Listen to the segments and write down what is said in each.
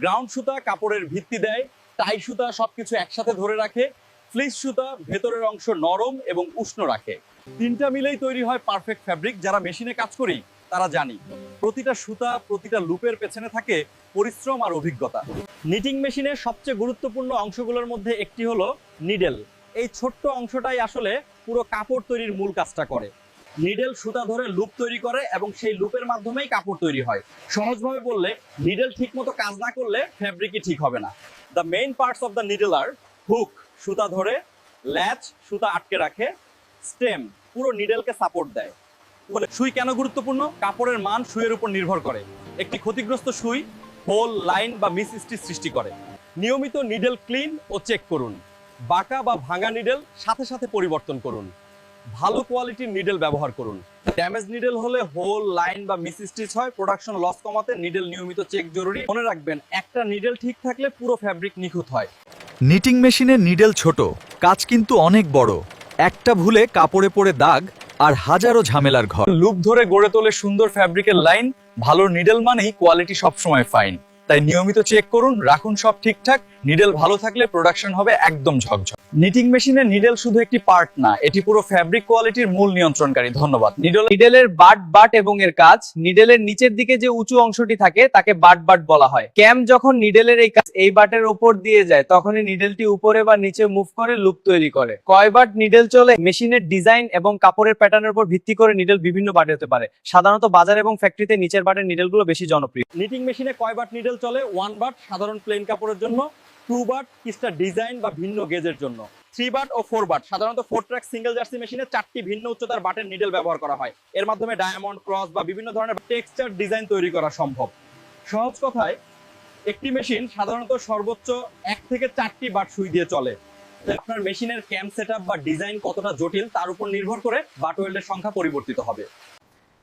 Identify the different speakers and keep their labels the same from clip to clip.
Speaker 1: Ground সুতা কাপড়ের ভিত্তি দেয়, টাই সুতা সবকিছু একসাথে ধরে রাখে, ফ্লিস সুতা ভেতরের অংশ নরম এবং উষ্ণ রাখে। তিনটা মিলেই তৈরি হয় পারফেক্ট ফ্যাব্রিক। যারা মেশিনে কাজ করি তারা জানি প্রতিটা সুতা প্রতিটা লুপের পেছনে থাকে পরিশ্রম আর অভিজ্ঞতা। নিটিং মেশিনের সবচেয়ে গুরুত্বপূর্ণ অংশগুলোর মধ্যে একটি হলো নিডেল। এই ছোট্ট অংশটাই আসলে পুরো কাপড় তৈরির মূল কাজটা করে। নিডেল সুতা ধরে লুপ তৈরি করে এবং সেই লুপের মাধ্যমেই কাপড় তৈরি হয়। সহজভাবে বললে নিডেল ঠিকমতো কাজ না করলে ফ্যাব্রিকই ঠিক হবে না। The main parts of the needle আর হুক সুতা ধরে, ল্যাচ সুতা আটকে রাখে, স্টেম পুরো নিডেলকে সাপোর্ট দেয়। বলে সুই কেন গুরুত্বপূর্ণ? কাপড়ের মান সুইয়ের উপর নির্ভর করে। একটি ক্ষতিগ্রস্ত সুই হোল, লাইন বা মিস স্টিচ সৃষ্টি করে। নিয়মিত নিডেল ক্লিন ও চেক করুন। বাঁকা বা ভাঙা নিডেল সাথে সাথে পরিবর্তন করুন। ভালো কোয়ালিটির নিডেল ব্যবহার করুন। ড্যামেজ নিডেল হলে হোল, লাইন বা মিস স্টিচ হয়। প্রোডাকশন লস কমাতে নিডেল নিয়মিত চেক জরুরি। মনে রাখবেন, একটা নিডেল ঠিক থাকলে পুরো ফ্যাব্রিক নিখুঁত হয়।
Speaker 2: নিটিং মেশিনের নিডেল ছোট, কাজ কিন্তু অনেক বড়। একটা ভুলে কাপড়ে পড়ে দাগ আর হাজারো ঝামেলার ঘর।
Speaker 1: লুপ ধরে গড়ে তোলে সুন্দর ফ্যাব্রিকের লাইন। ভালো নিডেল মানেই কোয়ালিটি সবসময় ফাইন। তাই নিয়মিত চেক করুন, রাখুন সব ঠিকঠাক। নিডেল ভালো থাকলে প্রোডাকশন হবে একদম ঝকঝক। নিটিং মেশিনের নিডেল শুধু একটি পার্ট না, এটি পুরো ফ্যাব্রিক কোয়ালিটির মূল নিয়ন্ত্রণকারী। ধন্যবাদ।
Speaker 3: নিডেলের বাট এবং এর কাজ, নিডেলের নিচের দিকে যে উঁচু অংশটি থাকে তাকে বাট বলা হয়। ক্যাম যখন নিডেলের এই বাটের উপর দিয়ে যায় তখনই নিডেলটি উপরে বা নিচে মুভ করে লুপ তৈরি করে। কয় বাট নিডেল চলে? মেশিনের ডিজাইন এবং কাপড়ের প্যাটার্নের উপর ভিত্তি করে নিডেল বিভিন্ন বাটে হতে পারে। সাধারণত বাজার এবং ফ্যাক্টরিতে নিচের বাটের নিডেলগুলো বেশি জনপ্রিয়।
Speaker 1: নিটিং মেশিনে কয় বাট নিডেল চলে? 1 বাট সাধারণ প্লেন কাপড়ের জন্য, 2 বাট কিস্টা ডিজাইন বা ভিন্ন গেজের জন্য, 3 বাট ও 4 বাট সাধারণত 4 ট্র্যাক সিঙ্গেল জার্সি মেশিনে 4টি ভিন্ন উচ্চতার বাটের নিডেল ব্যবহার করা হয়। এর মাধ্যমে ডায়মন্ড, ক্রস বা বিভিন্ন ধরনের টেক্সচার ডিজাইন তৈরি করা সম্ভব। সহজ কথায়, একটি মেশিন সাধারণত সর্বোচ্চ 1 থেকে 4টি বাট সুই দিয়ে চলে। আপনার মেশিনের ক্যাম সেটআপ বা ডিজাইন কতটা জটিল তার উপর নির্ভর করে বাট ওয়েল্ডের সংখ্যা পরিবর্তিত হবে।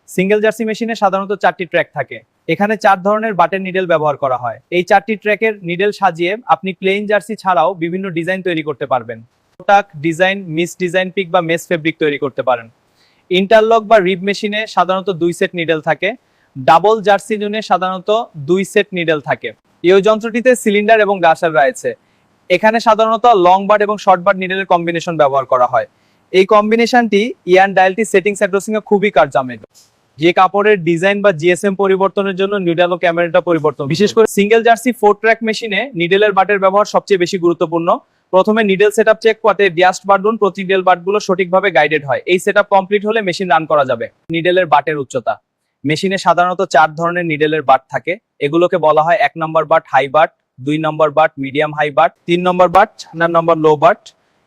Speaker 3: সিঙ্গেল জার্সি মেশিনে সাধারণত 4টি ট্র্যাক থাকে। এখানে 4 ধরনের বাটের নিডেল ব্যবহার করা হয়। এই 4টি ট্র্যাকের নিডেল সাজিয়ে আপনি প্লেন জার্সি ছাড়াও বিভিন্ন ডিজাইন তৈরি করতে পারবেন। টাক ডিজাইন, মিস ডিজাইন পিক বা মেস ফেব্রিক তৈরি করতে পারেন। ইন্টারলক বা রিব মেশিনে সাধারণত 2 সেট নিডেল থাকে। ডাবল জার্সি জুনে সাধারণত 2 সেট নিডেল থাকে। এই যন্ত্রটিতে সিলিন্ডার এবং গাসার রয়েছে। এখানে সাধারণত লং বাট এবং শর্ট বাট নিডেলের কম্বিনেশন ব্যবহার করা হয়। এই কম্বিনেশনটি ইয়ান ডায়ালটি সেটিংস অ্যাড্রেসিং এ খুবই কার্যকর। যে কাপড়ের ডিজাইন বা জিএসএম পরিবর্তনের জন্য নিডেল ও ক্যামেরাটা পরিবর্তন। বিশেষ করে সিঙ্গেল জার্সি 4 ট্র্যাক মেশিনে নিডেলের বাটের ব্যবহার সবচেয়ে বেশি গুরুত্বপূর্ণ। প্রথমে নিডেল সেটআপ চেক করতে ডিয়াস্ট বাটন প্রতি নিডেল বাটগুলো সঠিকভাবে গাইডেড হয়। এই সেটআপ কমপ্লিট হলে মেশিন রান করা যাবে। নিডেলের বাটের উচ্চতা, মেশিনে সাধারণত 4 ধরনের নিডেলের বাট থাকে। এগুলোকে বলা হয় 1 নম্বর বাট হাই বাট, 2 নম্বর বাট মিডিয়াম হাই বাট, 3 নম্বর বাট, 4 নম্বর লো বাট।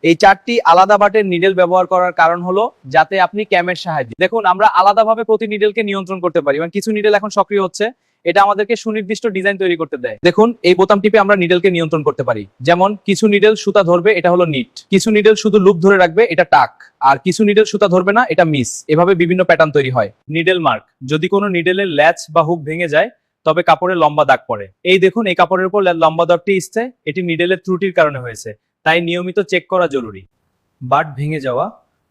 Speaker 3: এই 4টি আলাদা বাটের নিডেল ব্যবহার করার কারণ হলো যাতে আপনি ক্যামের সাহায্যে দেখুন আমরা আলাদাভাবে প্রতি নিডেলকে নিয়ন্ত্রণ করতে পারি। মানে কিছু নিডেল এখন সক্রিয় হচ্ছে, এটা আমাদেরকে সুনির্দিষ্ট ডিজাইন তৈরি করতে দেয়। দেখুন এই বোতাম টিপে আমরা নিডেলকে নিয়ন্ত্রণ করতে পারি। যেমন কিছু নিডেল সুতা ধরবে, এটা হলো নিট। কিছু নিডেল শুধু লুপ ধরে রাখবে, এটা টাক। আর কিছু নিডেল সুতা ধরবে না, এটা মিস। এভাবে বিভিন্ন প্যাটার্ন তৈরি হয়। নিডেল মার্ক, যদি কোনো নিডেলের ল্যাচ বা হুক ভেঙে যায় তবে কাপড়ে লম্বা দাগ পড়ে। এই দেখুন এই কাপড়ের উপর লম্বা দাগটি আসছে, এটি নিডেলের ত্রুটির কারণে হয়েছে। তাই নিয়মিত চেক করা জরুরি। বাট ভেঙে যাওয়া,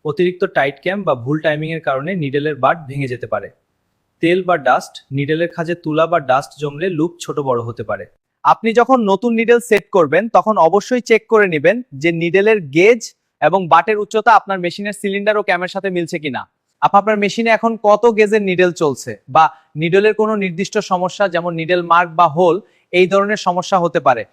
Speaker 3: অতিরিক্ত টাইট ক্যাম বা ভুল টাইমিং এর কারণে নিডেলের বাট ভেঙে যেতে পারে। তেল বা ডাস্ট, নিডেলের খাঁজে তুলা বা ডাস্ট জমলে লুপ ছোট বড় হতে পারে। আপনি যখন নতুন নিডেল সেট করবেন তখন অবশ্যই চেক করে নেবেন যে নিডেলের গেজ এবং বাটের উচ্চতা আপনার মেশিনের সিলিন্ডার ও ক্যামের সাথে মিলছে কিনা। আপনার মেশিনে এখন কত গেজের নিডেল চলছে বা নিডেলের কোনো নির্দিষ্ট সমস্যা যেমন নিডেল মার্ক বা হোল, এই ধরনের সমস্যা হতে পারে।